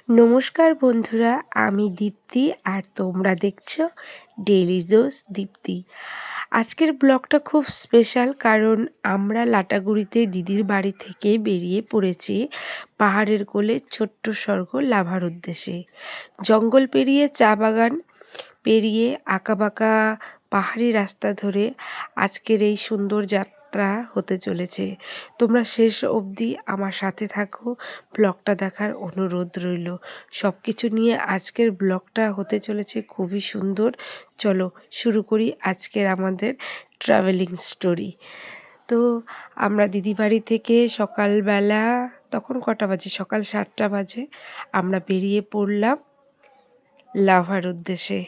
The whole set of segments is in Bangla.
নমস্কার বন্ধুরা, আমি দীপ্তি আর তোমরা দেখছো ডেইলি ডোজ দীপ্তি। আজকের ব্লগটা খুব স্পেশাল, কারণ আমরা লাটাগুড়িতে দিদির বাড়ি থেকে বেরিয়ে পড়েছি পাহাড়ের কোলে ছোট্ট স্বর্গ লাভার উদ্দেশ্যে। জঙ্গল পেরিয়ে চা বাগান পেরিয়ে আঁকাবাঁকা পাহাড়ি রাস্তা ধরে আজকের এই সুন্দর যাত্রা হতে চলেছে। তোমরা শেষ অবধি আমার সাথে থাকো, ব্লগটা দেখার অনুরোধ রইল। সব কিছু নিয়ে আজকের ব্লগটা হতে চলেছে খুবই সুন্দর। চলো শুরু করি আজকের আমাদের ট্রাভেলিং স্টোরি। তো আমরা দিদি বাড়ি থেকে সকালবেলা, তখন কটা বাজে, সকাল 7টা বাজে, আমরা বেরিয়ে পড়লাম লাভার উদ্দেশ্যে।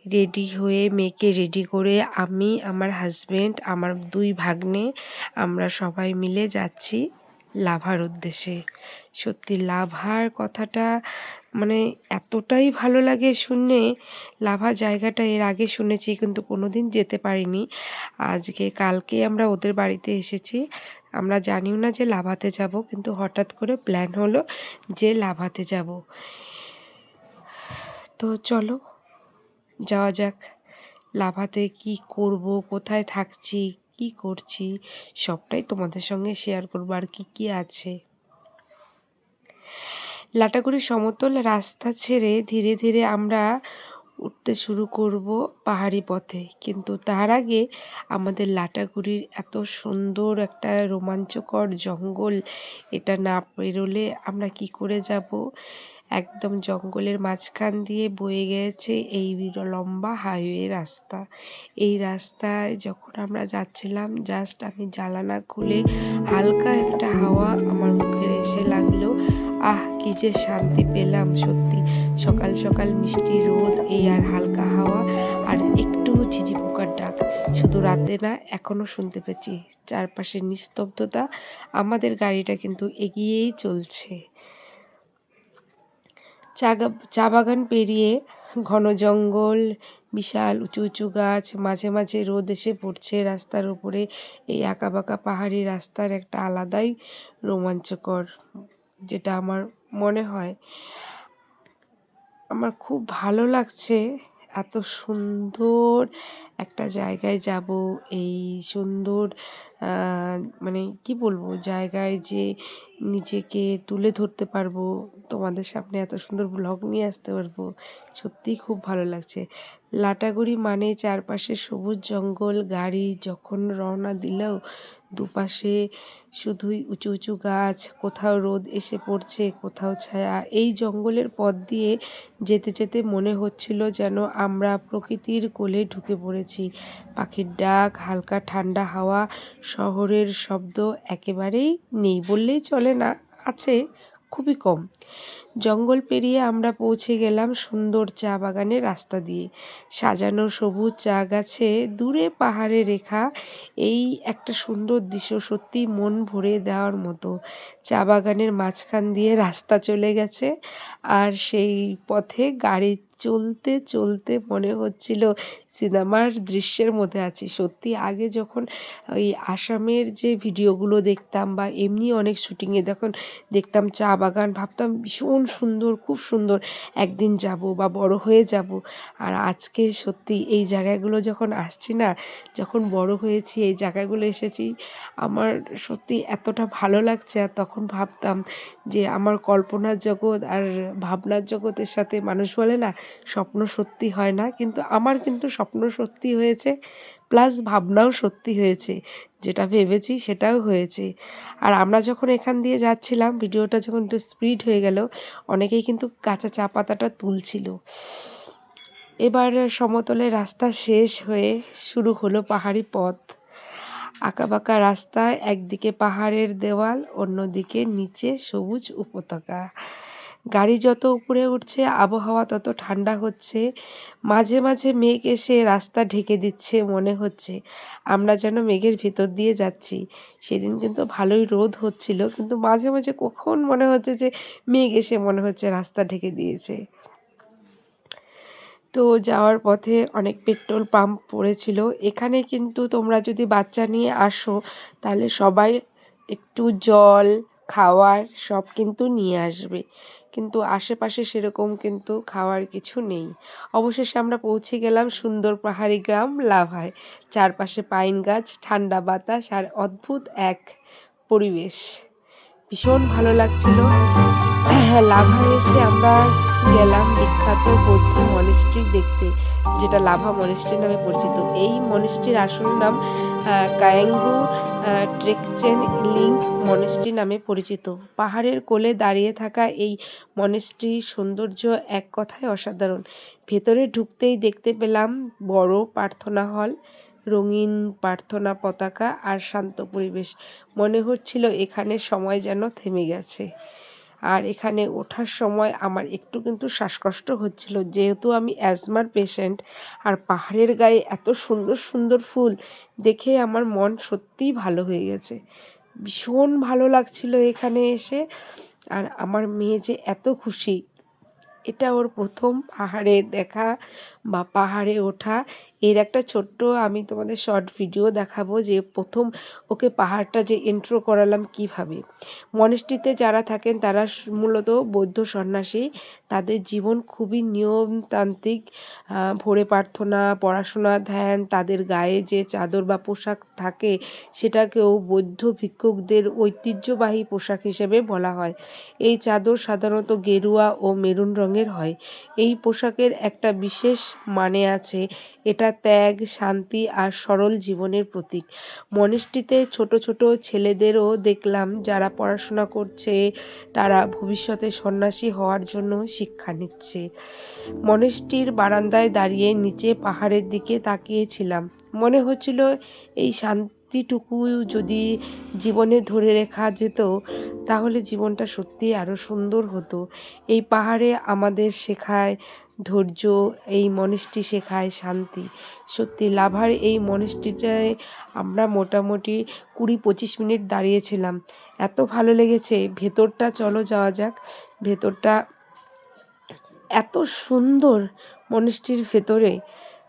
রেডি হয়ে মেয়েকে রেডি করে আমি, আমার হাজবেন্ড, আমার 2 ভাগ্নে, আমরা সবাই মিলে যাচ্ছি লাভার উদ্দেশ্যে। সত্যি লাভার কথাটা মানে এতটাই ভালো লাগে শুনে। লাভা জায়গাটা এর আগে শুনেছি কিন্তু কোনোদিন যেতে পারিনি। কালকে আমরা ওদের বাড়িতে এসেছি। আমরা জানিও না যে লাভাতে যাব, কিন্তু হঠাৎ করে প্ল্যান হলো যে লাভাতে যাব। তো চলো যাওয়া যাক। লাভাতে কি করব, কোথায় থাকছি, কি করছি, সবটাই তোমাদের সঙ্গে শেয়ার করবো। আর কি কি আছে। লাটাগুড়ি সমতল রাস্তা ছেড়ে ধীরে ধীরে আমরা উঠতে শুরু করব পাহাড়ি পথে। কিন্তু তার আগে আমাদের লাটাগুড়ির এত সুন্দর একটা রোমাঞ্চকর জঙ্গল, এটা না পেরোলে আমরা কি করে যাব। একদম জঙ্গলের মাঝখান দিয়ে বয়ে গেছে এই লম্বা হাইওয়ে রাস্তা। এই রাস্তায় যখন আমরা যাচ্ছিলাম, জাস্ট আমি জানালা খুলে হালকা একটা হাওয়া আমার মুখে এসে লাগলো। কি যে শান্তি পেলাম সত্যি। সকাল সকাল মিষ্টি রোদ, এই আর হালকা হাওয়া, আর একটু ঝিঝি পোকার ডাক। শুধু রাতে না, এখনো শুনতে পেয়েছি। চারপাশে নিস্তব্ধতা। আমাদের গাড়িটা কিন্তু এগিয়েই চলছে। চা বাগান পেরিয়ে ঘন জঙ্গল, বিশাল উঁচু উঁচু গাছ, মাঝে মাঝে রোদ এসে পড়ছে রাস্তার উপরে। এই আঁকাবাঁকা পাহাড়ি রাস্তার একটা আলাদাই রোমাঞ্চকর, যেটা আমার মনে হয়। আমার খুব ভালো লাগছে। এত সুন্দর একটা জায়গায় যাব, এই সুন্দর মানে কি বলবো, জায়গায় যে নিজেকে তুলে ধরতে পারবো, তোমাদের সামনে এত সুন্দর ব্লগ নিয়ে আসতে পারবো, সত্যিই খুব ভালো লাগছে। লাটাগুড়ি মানে চারপাশে সবুজ জঙ্গল। গাড়ি যখন রওনা দিলেও দুপাশে শুধুই উঁচু উঁচু গাছ, কোথাও রোদ এসে পড়ছে, কোথাও ছায়া। এই জঙ্গলের পথ দিয়ে যেতে যেতে মনে হচ্ছিল যেন আমরা প্রকৃতির কোলে ঢুকে পড়েছি। পাখির ডাক, হালকা ঠান্ডা হাওয়া, শহরের শব্দ একেবারেই নেই বললেই চলে না, আছে খুবই কম। জঙ্গল পেরিয়ে আমরা পৌঁছে গেলাম সুন্দর চা বাগানের রাস্তা দিয়ে। সাজানো সবুজ চা গাছে, দূরে পাহাড়ে রেখা, এই একটা সুন্দর দৃশ্য, সত্যি মন ভরে দেওয়ার মতো। চা বাগানের মাঝখান দিয়ে রাস্তা চলে গেছে, আর সেই পথে গাড়ি চলতে চলতে মনে হচ্ছিল সিনেমার দৃশ্যের মধ্যে আছি। সত্যি আগে যখন ওই আসামের যে ভিডিওগুলো দেখতাম বা এমনি অনেক শুটিংয়ে দেখতাম চা বাগান, ভাবতাম ভীষণ সুন্দর, খুব সুন্দর, একদিন যাব বা বড় হয়ে যাব। আর আজকে সত্যি এই জায়গাগুলো যখন আসছি না, যখন বড় হয়েছি এই জায়গাগুলো এসেছি, আমার সত্যি এতটা ভালো লাগছে। আর তখন ভাবতাম যে আমার কল্পনার জগৎ আর ভাবনার জগতের সাথে, মানুষ বলে না স্বপ্ন সত্যি হয় না, কিন্তু আমার কিন্তু স্বপ্ন সত্যি হয়েছে, প্লাস ভাবনাও সত্যি হয়েছে। যেটা ভেবেছি সেটাও হয়েছে। আর আমরা যখন এখান দিয়ে যাচ্ছিলাম, ভিডিওটা যখন একটু স্পিড হয়ে গেল, অনেকেই কিন্তু কাঁচা চা পাতাটা তুলছিল। এবার সমতলে রাস্তা শেষ হয়ে শুরু হলো পাহাড়ি পথ। আঁকাবাঁকা রাস্তায় একদিকে পাহাড়ের দেওয়াল, অন্যদিকে নিচে সবুজ উপত্যকা। গাড়ি যত উপরে উঠছে আবহাওয়া তত ঠান্ডা হচ্ছে। মাঝে মাঝে মেঘ এসে রাস্তা ঢেকে দিচ্ছে, মনে হচ্ছে আমরা যেন মেঘের ভিতর দিয়ে যাচ্ছি। সেদিন কিন্তু ভালোই রোদ হচ্ছিল, কিন্তু মাঝে মাঝে কখন মনে হচ্ছে যে মেঘ এসে মনে হচ্ছে রাস্তা ঢেকে দিয়েছে। তো যাওয়ার পথে অনেক পেট্রোল পাম্প পড়েছিল। এখানে কিন্তু তোমরা যদি বাচ্চা নিয়ে আসো, তাহলে সবাই একটু জল খাওয়ার সব কিন্তু নিয়ে আসবে, কিন্তু আশেপাশে সেরকম কিন্তু খাওয়ার কিছু নেই। অবশেষে আমরা পৌঁছে গেলাম সুন্দর পাহাড়ি গ্রাম লাভায়। চারপাশে পাইন গাছ, ঠান্ডা বাতাস আর অদ্ভুত এক পরিবেশ। ভীষণ ভালো লাগছিল। লাভায় এসে আমরা গেলাম বিখ্যাত বৌদ্ধ মনেস্ট্রি দেখতে, যেটা লাভা মনেস্ট্রি নামে পরিচিত। এই মনেস্ট্রির আসল নাম কায়েঙ্গু ট্রেকচেন লিঙ্ক মনেস্ট্রি নামে পরিচিত। পাহাড়ের কোলে দাঁড়িয়ে থাকা এই মনেস্ট্রির সৌন্দর্য এক কথায় অসাধারণ। ভেতরে ঢুকতেই দেখতে পেলাম বড় প্রার্থনা হল, রঙিন প্রার্থনা পতাকা আর শান্ত পরিবেশ। মনে হচ্ছিল এখানে সময় যেন থেমে গেছে। আর এখানে ওঠার সময় আমার একটু কিন্তু শ্বাসকষ্ট হচ্ছিল, যেহেতু আমি অ্যাজমার পেশেন্ট। আর পাহাড়ের গায়ে এত সুন্দর সুন্দর ফুল দেখে আমার মন সত্যিই ভালো হয়ে গেছে। ভীষণ ভালো লাগছিল এখানে এসে। আর আমার মেয়ে যে এত খুশি, এটা ওর প্রথম পাহাড়ে দেখা বা পাহাড়ে ওঠা। এর একটা ছোট্ট আমি তোমাদের শর্ট ভিডিও দেখাবো, যে প্রথম ওকে পাহাড়টা যে এন্ট্রো করালাম কিভাবে। মনেস্ট্রিতে যারা থাকেন তারা মূলত বৌদ্ধ সন্ন্যাসী। তাদের জীবন খুবই নিয়মতান্ত্রিক। ভোরে প্রার্থনা, পড়াশোনা, ধ্যান। তাদের গায়ে যে চাদর বা পোশাক থাকে সেটাকেও বৌদ্ধ ভিক্ষুকদের ঐতিহ্যবাহী পোশাক হিসেবে বলা হয়। এই চাদর সাধারণত গেরুয়া ও মেরুন রঙের হয়। এই পোশাকের একটা বিশেষ মানে আছে, এটা ত্যাগ, শান্তি আর সরল জীবনের প্রতীক। মনেস্ট্রিতে ছোট ছোট ছেলেদেরও দেখলাম যারা পড়াশোনা করছে, তারা ভবিষ্যতে সন্ন্যাসী হওয়ার জন্য শিক্ষা নিচ্ছে। মনেস্ট্রির বারান্দায় দাঁড়িয়ে নিচে পাহাড়ের দিকে তাকিয়েছিলাম। মনে হচ্ছিল এই শান্তিটুকু যদি জীবনে ধরে রাখা যেত তাহলে জীবনটা সত্যিই আরও সুন্দর হতো। এই পাহাড়ে আমাদের শেখায় ধৈর্য, এই মনেস্ট্রি শেখায় শান্তি। সত্যি লাভার এই মনেস্ট্রিটায় আমরা মোটামুটি 20-25 মিনিট দাঁড়িয়েছিলাম। এত ভালো লেগেছে। ভেতরটা চলো যাওয়া যাক। ভেতরটা এত সুন্দর মনেস্ট্রির ভেতরে,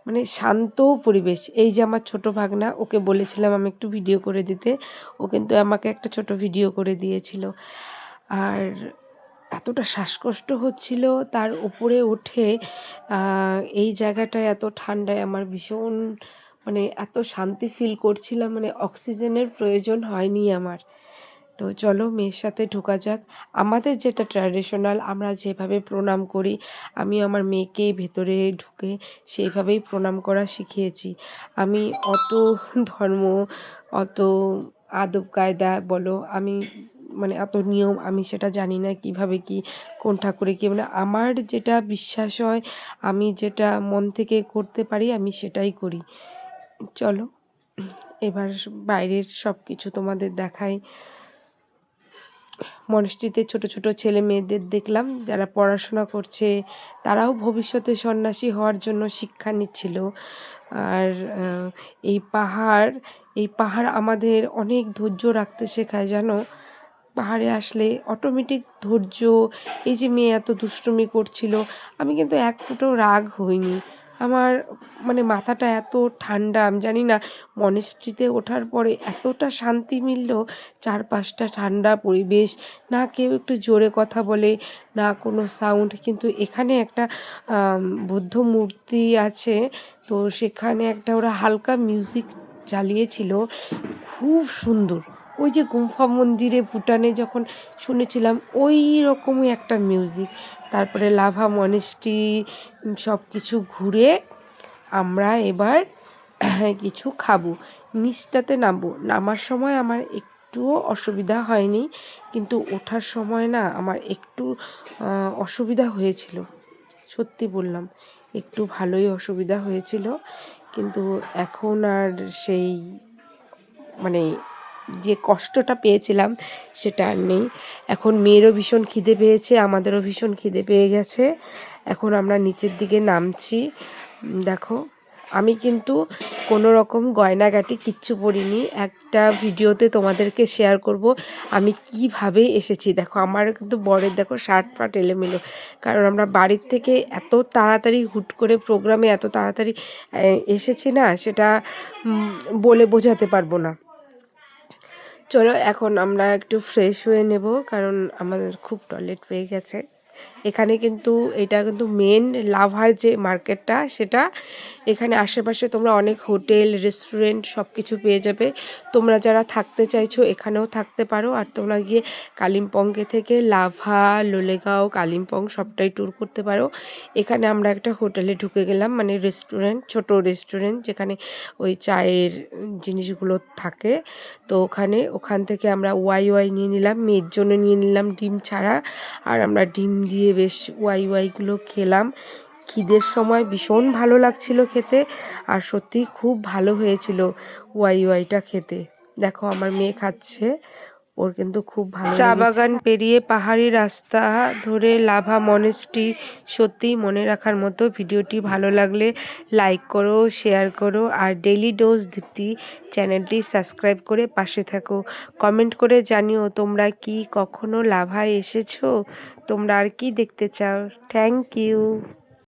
মানে শান্ত পরিবেশ। এই যে আমার ছোট ভাগনা, ওকে বলেছিলাম আমি একটু ভিডিও করে দিতে, ও কিন্তু আমাকে একটা ছোট ভিডিও করে দিয়েছিল। আর এতটা শ্বাসকষ্ট হচ্ছিল তার উপরে উঠে। এই জায়গাটায় এত ঠান্ডায় আমার ভীষণ, মানে এত শান্তি ফিল করছিলাম, মানে অক্সিজেনের প্রয়োজন হয়নি আমার। তো চলো মেয়ের সাথে ঢোকা যাক। আমাদের যেটা ট্র্যাডিশনাল, আমরা যেভাবে প্রণাম করি, আমি আমার মেয়েকে ভেতরে ঢুকে সেইভাবেই প্রণাম করা শিখিয়েছি। আমি অত ধর্ম, অত আদব কায়দা বলো, আমি মানে এত নিয়ম আমি সেটা জানি না, কিভাবে কি কোন ঠাকুরে কি, মানে আমার যেটা বিশ্বাস হয়, আমি যেটা মন থেকে করতে পারি আমি সেটাই করি। চলো এবার বাইরের সব কিছু তোমাদের দেখাই। মনেস্ট্রিতে ছোট ছোট ছেলে মেয়েদের দেখলাম যারা পড়াশোনা করছে, তারাও ভবিষ্যতে সন্ন্যাসী হওয়ার জন্য শিক্ষা নিচ্ছিল। আর এই পাহাড় আমাদের অনেক ধৈর্য রাখতে শেখায় জানো। পাহাড়ে আসলে অটোমেটিক ধৈর্য। এই যে মেয়ে এত দুষ্টুমি করছিল, আমি কিন্তু এক ফুটও রাগ হইনি। আমার মানে মাথাটা এত ঠান্ডা, আমি জানি না মনেস্ট্রিতে ওঠার পরে এতটা শান্তি মিলল। চারপাশটা ঠান্ডা পরিবেশ, না কেউ একটু জোরে কথা বলে, না কোনো সাউন্ড। কিন্তু এখানে একটা বুদ্ধ মূর্তি আছে, তো সেখানে একটা ওরা হালকা মিউজিক চালিয়েছিল, খুব সুন্দর। ওই যে গুম্ফা মন্দিরে ভুটানে যখন শুনেছিলাম ওই রকমই একটা মিউজিক। তারপরে লাভা মনেস্ট্রি সব কিছু ঘুরে আমরা এবার কিছু খাবো, নিচটাতে নামবো। নামার সময় আমার একটুও অসুবিধা হয়নি, কিন্তু ওঠার সময় না আমার একটু অসুবিধা হয়েছিল। সত্যি বললাম, একটু ভালোই অসুবিধা হয়েছিল, কিন্তু এখন আর সেই মানে যে কষ্টটা পেয়েছিলাম সেটা আর নেই। এখন মেয়েরও ভীষণ খিদে পেয়েছে, আমাদেরও ভীষণ খিদে পেয়ে গেছে। এখন আমরা নিচের দিকে নামছি। দেখো আমি কিন্তু কোনো রকম গয়নাগাটি কিচ্ছু পরিনি। একটা ভিডিওতে তোমাদেরকে শেয়ার করব আমি কিভাবে এসেছি। দেখো আমার কিন্তু বরের দেখো শার্ট ফাট এলোমেলো, কারণ আমরা বাড়ির থেকে এত তাড়াতাড়ি হুট করে প্রোগ্রামে এত তাড়াতাড়ি এসেছি না, সেটা বলে বোঝাতে পারবো না। চলো এখন আমরা একটু ফ্রেশ হয়ে নেব, কারণ আমাদের খুব টয়লেট পেয়ে গেছে। এখানে কিন্তু এটা কিন্তু মেন লাভার যে মার্কেটটা, সেটা এখানে আশেপাশে তোমরা অনেক হোটেল রেস্টুরেন্ট সব কিছু পেয়ে যাবে। তোমরা যারা থাকতে চাইছো এখানেও থাকতে পারো, আর তোমরা গিয়ে কালিম্পংকে থেকে লাভা, লোলেগাঁও, কালিম্পং সবটাই ট্যুর করতে পারো। এখানে আমরা একটা হোটেলে ঢুকে গেলাম, মানে রেস্টুরেন্ট, ছোট রেস্টুরেন্ট যেখানে ওই চায়ের জিনিসগুলো থাকে। তো ওখান থেকে আমরা ওয়াই নিয়ে নিলাম, মেয়ের জন্য নিয়ে নিলাম ডিম ছাড়া, আর আমরা ডিম দিয়ে বেশ ওয়াইগুলো খেলাম। খিদের সময় ভীষণ ভালো লাগছিল খেতে, আর সত্যিই খুব ভালো হয়েছিল ওয়াইটা খেতে। দেখো আমার মেয়ে খাচ্ছে, ওর কিন্তু খুব ভালো লেগেছে। চা বাগান পেরিয়ে পাহাড়ি রাস্তা ধরে লাভা মনেস্ট্রি, সত্যিই মনে রাখার মতো। ভিডিওটি ভালো লাগলে লাইক করো, শেয়ার করো, আর ডেইলি ডোজ দীপ্তি চ্যানেলটি সাবস্ক্রাইব করে পাশে থাকো। কমেন্ট করে জানিও তোমরা কি কখনো লাভায় এসেছো, তোমরা আর কি দেখতে চাও। Thank you.